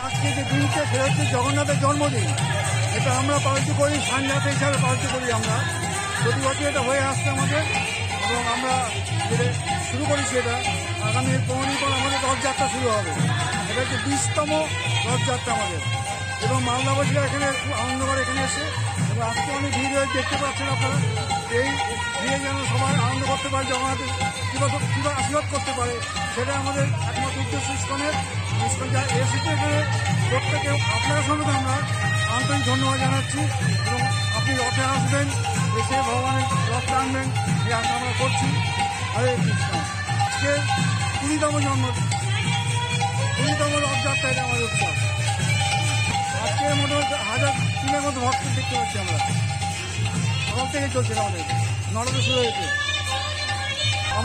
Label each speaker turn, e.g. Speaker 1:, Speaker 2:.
Speaker 1: আজকে যে দিনটা সেটা হচ্ছে জগন্নাথের জন্মদিন। এটা আমরা পালন করি, সানজাতি হিসাবে পালন করি। আমরা প্রতি বছর এটা হয়ে আসছে আমাদের, এবং আমরা যেটা শুরু করেছি এটা আগামী 15 দিন পর আমাদের রথযাত্রা শুরু হবে। এটা হচ্ছে 20তম রথযাত্রা আমাদের, এবং মালদাবাসীরা এখানে খুব আনন্দ করে এখানে এসে। এবং আজকে অনেক ভিড় হয়ে দেখতে পাচ্ছেন আপনারা। এই ভিড়ে যেন সবাই আনন্দ করতে পারে, জগন্নাথের কীভাবে আশীর্বাদ করতে পারে, সেটা আমাদের একমাত্র উদ্দেশ্য। ইস্কনের যা এসেছে এখানে প্রত্যেকে আপনার সঙ্গে আমরা আন্তরিক ধন্যবাদ জানাচ্ছি। এবং আপনি রথে আসবেন, এসে ভগবানের রথ টানবেন, এই আশা আমরা করছি। হরে কৃষ্ণ। আজকে 20তম রথযাত্রা, এটা আমাদের উৎসব। আজকে মোটামুটি 1000-3 মতো ভক্ত দেখতে পাচ্ছি আমরা। সব থেকে চলছে আমাদের নরদে শুরু হয়েছে।